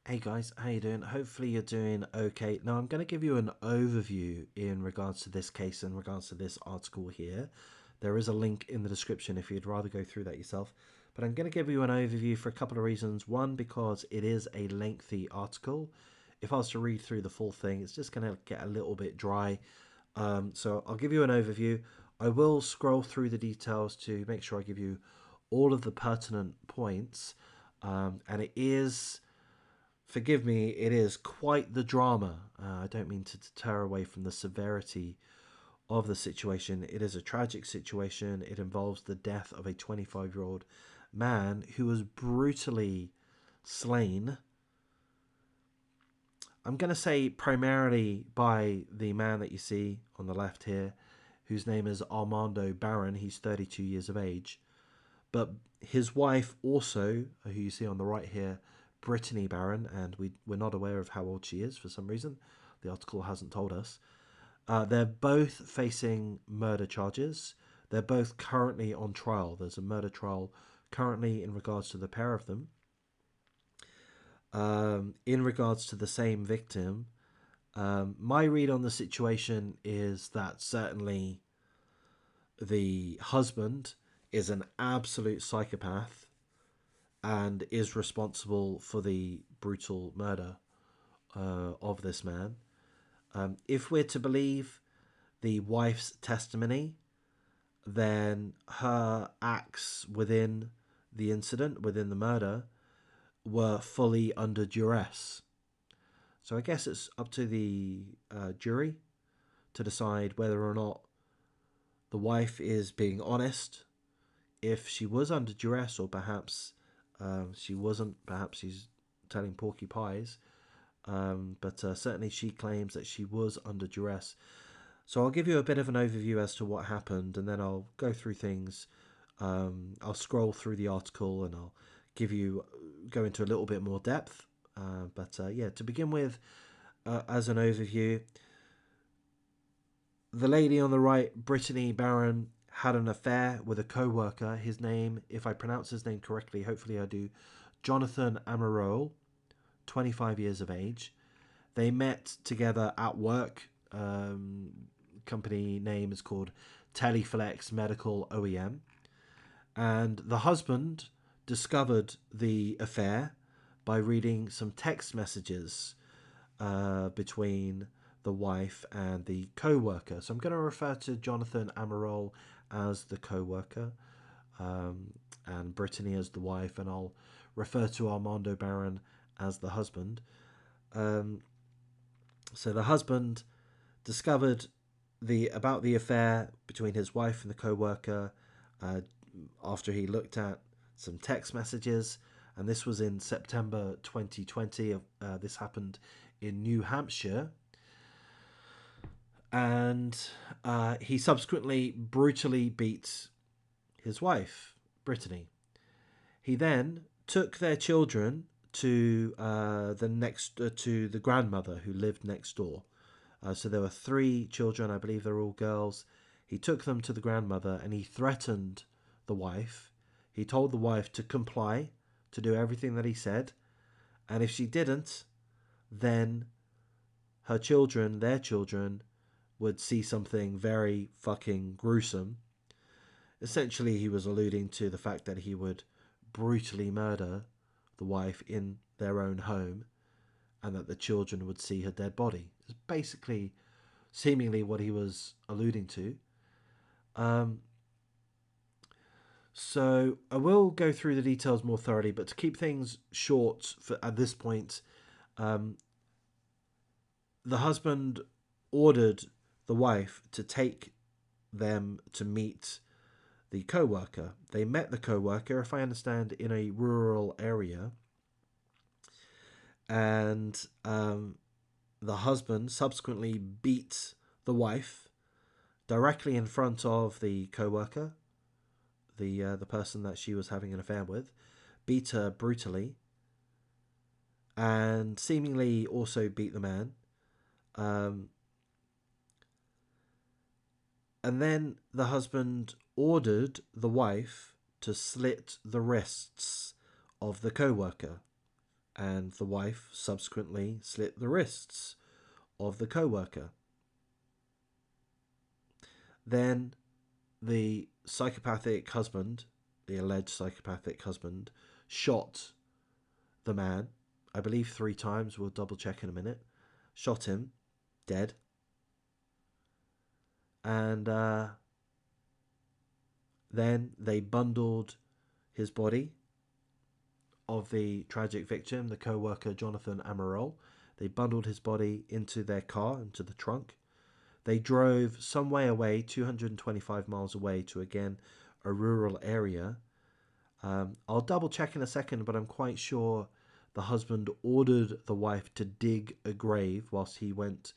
Hey guys, how you doing? Hopefully you're doing okay. Now I'm going to give you an overview in regards to this case, in regards to this article here. There is a link in the description if you'd rather go through that yourself. But I'm going to give you an overview for a couple of reasons. One, because it is a lengthy article. If I was to read through the full thing, it's just going to get a little bit dry. So I'll give you an overview. I will scroll through the details to make sure I give you all of the pertinent points. And it is, forgive me, it is quite the drama. I don't mean to deter away from the severity of the situation. It is a tragic situation. It involves the death of a 25-year-old man who was brutally slain. I'm going to say primarily by the man that you see on the left here, whose name is Armando Barron. He's 32 years of age. But his wife also, who you see on the right here, Brittany Barron, and we're not aware of how old she is for some reason. The article hasn't told us. They're both facing murder charges. They're both currently on trial. There's a murder trial currently in regards to the pair of them. In regards to the same victim, my read on the situation is that certainly the husband is an absolute psychopath and is responsible for the brutal murder of this man. If we're to believe the wife's testimony, then her acts within the incident, within the murder, were fully under duress. So I guess it's up to the jury to decide whether or not the wife is being honest, if she was under duress, or perhaps she wasn't. Perhaps she's telling porky pies. But certainly she claims that she was under duress. So I'll give you a bit of an overview as to what happened, and then I'll go through things. I'll scroll through the article and I'll go into a little bit more depth. But yeah, to begin with, as an overview, the lady on the right, Brittany Barron, had an affair with a co-worker. His name, if I pronounce his name correctly, hopefully I do, Jonathan Amaral, 25 years of age. They met together at work. Company name is called Teleflex Medical OEM. And the husband discovered the affair by reading some text messages between the wife and the co-worker. So I'm going to refer to Jonathan Amaral as the co-worker, and Brittany as the wife, and I'll refer to Armando Barron as the husband. So the husband discovered about the affair between his wife and the co-worker after he looked at some text messages, and this was in September 2020. This happened in New Hampshire, and he subsequently brutally beat his wife, Brittany. He then took their children to to the grandmother who lived next door. So there were 3 children, I believe they're all girls. He took them to the grandmother and he threatened the wife. He told the wife to comply, to do everything that he said, and if she didn't, then their children, would see something very fucking gruesome. Essentially, he was alluding to the fact that he would brutally murder the wife in their own home, and that the children would see her dead body. It's basically, seemingly, what he was alluding to. So I will go through the details more thoroughly, but to keep things short at this point, the husband ordered the wife to take them to meet the co-worker. They met the co-worker, if I understand, in a rural area, and the husband subsequently beat the wife directly in front of the co-worker, the person that she was having an affair with, beat her brutally, and seemingly also beat the man. And then the husband ordered the wife to slit the wrists of the co-worker. and the wife subsequently slit the wrists of the co-worker. Then the psychopathic husband, the alleged psychopathic husband, shot the man, I believe 3 times, we'll double check in a minute, shot him, dead, and then they bundled his body of the tragic victim, the co-worker Jonathan Amaral. They bundled his body into their car, into the trunk. They drove some way away, 225 miles away, to again a rural area. I'll double check in a second, but I'm quite sure the husband ordered the wife to dig a grave whilst he went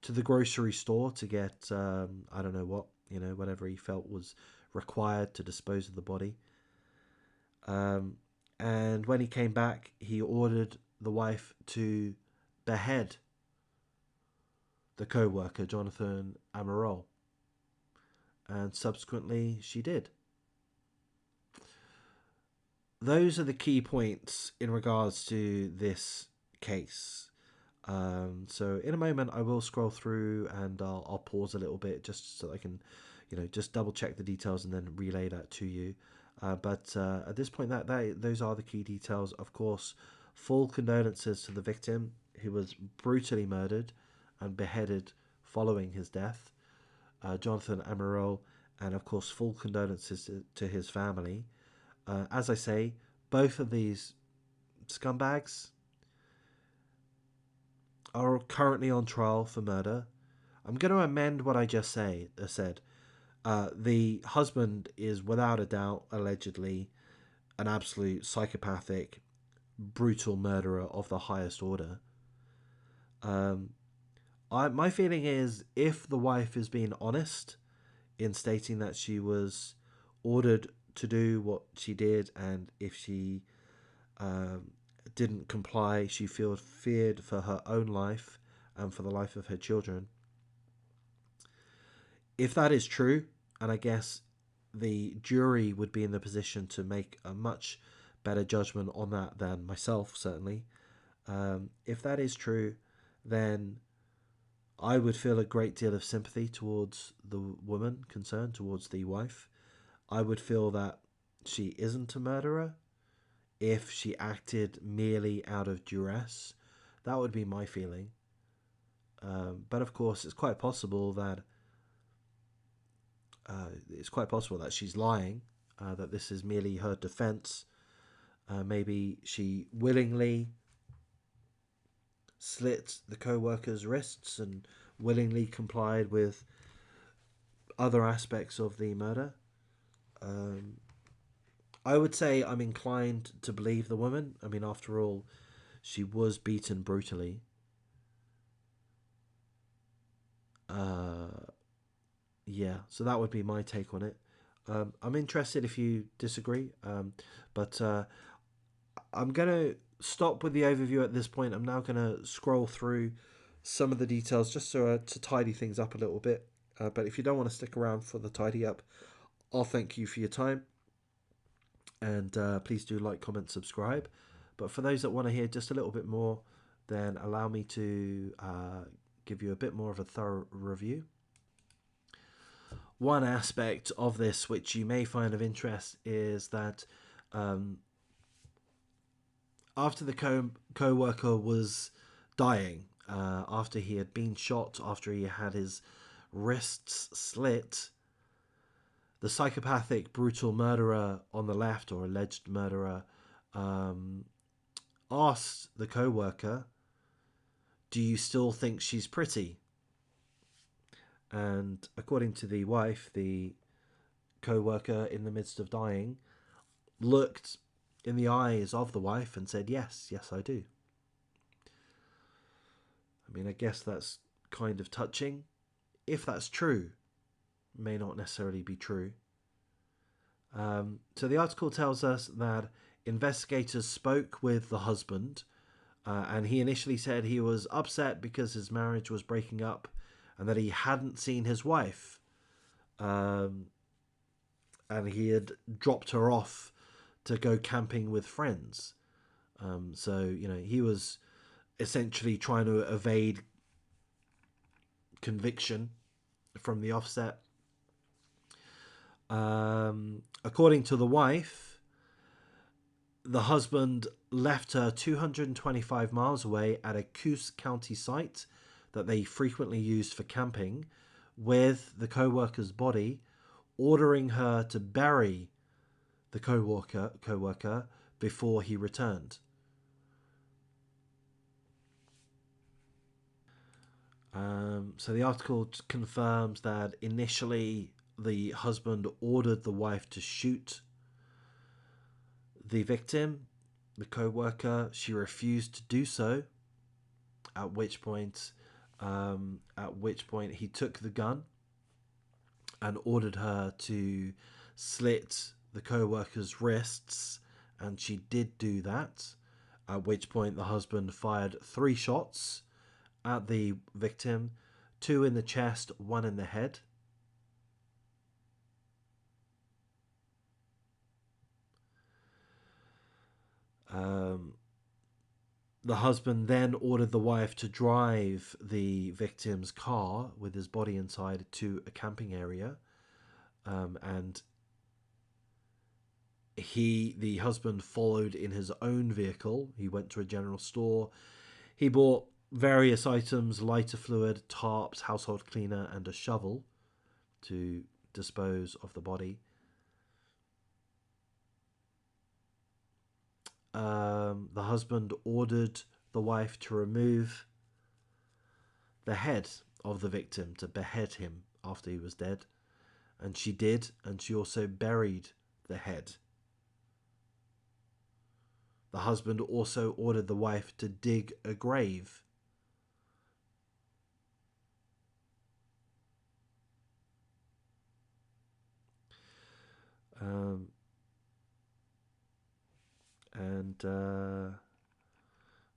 to the grocery store to get, I don't know what, whatever he felt was required to dispose of the body. And when he came back, he ordered the wife to behead the co-worker, Jonathan Amaral. And subsequently, she did. Those are the key points in regards to this case. So in a moment, I will scroll through and I'll pause a little bit just so I can, just double check the details and then relay that to you. But at this point, those are the key details. Of course, full condolences to the victim who was brutally murdered and beheaded following his death, Jonathan Amaral, and of course, full condolences to his family. As I say, both of these scumbags are currently on trial for murder. I'm going to amend what I just said. The husband is without a doubt, allegedly, an absolute psychopathic, brutal murderer of the highest order. My feeling is, if the wife is being honest in stating that she was ordered to do what she did, and if she didn't comply, she feared for her own life and for the life of her children. If that is true, and I guess the jury would be in the position to make a much better judgment on that than myself, certainly. If that is true, then I would feel a great deal of sympathy towards the woman concerned, towards the wife. I would feel that she isn't a murderer if she acted merely out of duress. That would be my feeling. But of course, it's quite possible that she's lying, that this is merely her defense. Maybe she willingly slit the co-worker's wrists and willingly complied with other aspects of the murder. I would say I'm inclined to believe the woman. I mean, after all, she was beaten brutally. Yeah, so that would be my take on it. I'm interested if you disagree, but I'm going to stop with the overview at this point. I'm now going to scroll through some of the details just to tidy things up a little bit. But if you don't want to stick around for the tidy up, I'll thank you for your time. And please do like, comment, subscribe. But for those that want to hear just a little bit more, then allow me to give you a bit more of a thorough review. One aspect of this which you may find of interest is that after the co-worker was dying, after he had been shot, after he had his wrists slit, the psychopathic, brutal murderer on the left, or alleged murderer, asked the co-worker, "Do you still think she's pretty?" And according to the wife, the co-worker, in the midst of dying, looked in the eyes of the wife and said, yes, I do. I mean, I guess that's kind of touching. If that's true, may not necessarily be true. So the article tells us that investigators spoke with the husband, and he initially said he was upset because his marriage was breaking up and that he hadn't seen his wife, and he had dropped her off to go camping with friends. So, he was essentially trying to evade conviction from the offset. According to the wife, the husband left her 225 miles away at a Coos County site that they frequently used for camping with the co-worker's body, ordering her to bury the co-worker before he returned. So the article confirms that initially the husband ordered the wife to shoot the victim, the co-worker. She refused to do so. At which point he took the gun and ordered her to slit the co-worker's wrists, and she did do that. At which point the husband fired 3 shots at the victim, 2 in the chest, 1 in the head. The husband then ordered the wife to drive the victim's car with his body inside to a camping area, and the husband followed in his own vehicle. He went to a general store. He bought various items: lighter fluid, tarps, household cleaner, and a shovel to dispose of the body. The husband ordered the wife to remove the head of the victim, to behead him after he was dead. And she did, and she also buried the head. The husband also ordered the wife to dig a grave.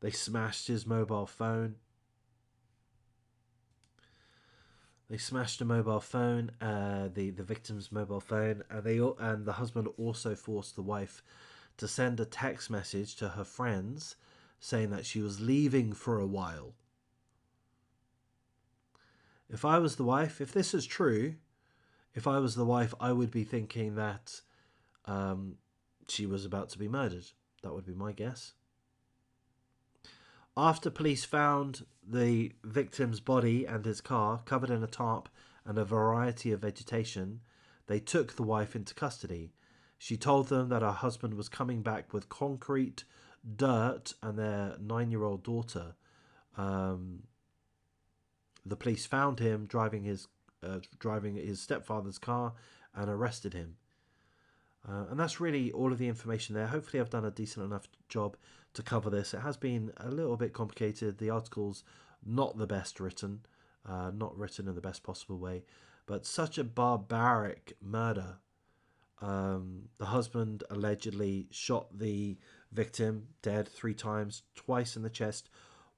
They smashed his mobile phone. They smashed the mobile phone, the victim's mobile phone, and the husband also forced the wife to send a text message to her friends saying that she was leaving for a while. If I was the wife, if this is true, if I was the wife, I would be thinking that she was about to be murdered. That would be my guess. After police found the victim's body and his car covered in a tarp and a variety of vegetation, they took the wife into custody. She told them that her husband was coming back with concrete, dirt, and their 9-year-old daughter. The police found him driving his stepfather's car and arrested him. And that's really all of the information there. Hopefully I've done a decent enough job to cover this. It has been a little bit complicated. The article's not the best written, not written in the best possible way, but such a barbaric murder. The husband allegedly shot the victim dead 3 times, twice in the chest,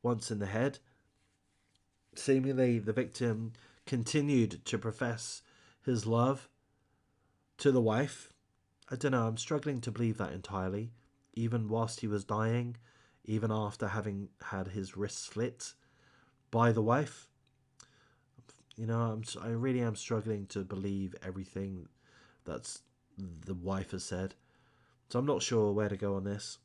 once in the head. Seemingly the victim continued to profess his love to the wife. I don't know, I'm struggling to believe that entirely. Even whilst he was dying, even after having had his wrist slit by the wife. I really am struggling to believe everything that's the wife has said. So I'm not sure where to go on this.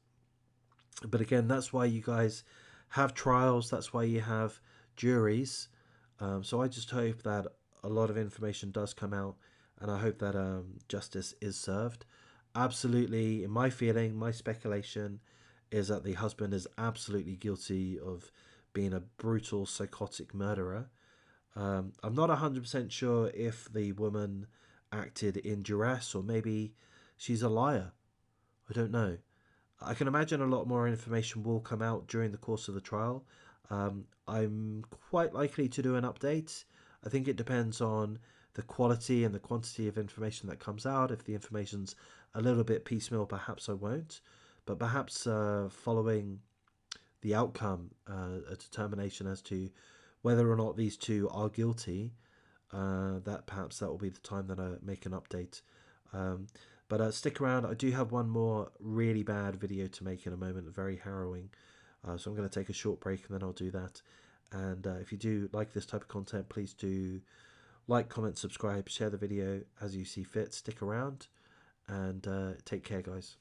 But again, that's why you guys have trials. That's why you have juries. So I just hope that a lot of information does come out, and I hope that justice is served. Absolutely, in my feeling, my speculation is that the husband is absolutely guilty of being a brutal, psychotic murderer. I'm not 100% sure if the woman acted in duress, or maybe she's a liar. I don't know. I can imagine a lot more information will come out during the course of the trial. I'm quite likely to do an update. I think it depends on the quality and the quantity of information that comes out. If the information's a little bit piecemeal, perhaps I won't. But perhaps following the outcome, a determination as to whether or not these two are guilty, that will be the time that I make an update. But stick around. I do have one more really bad video to make in a moment, very harrowing. So I'm going to take a short break and then I'll do that. And if you do like this type of content, please do like, comment, subscribe, share the video as you see fit. Stick around and take care, guys.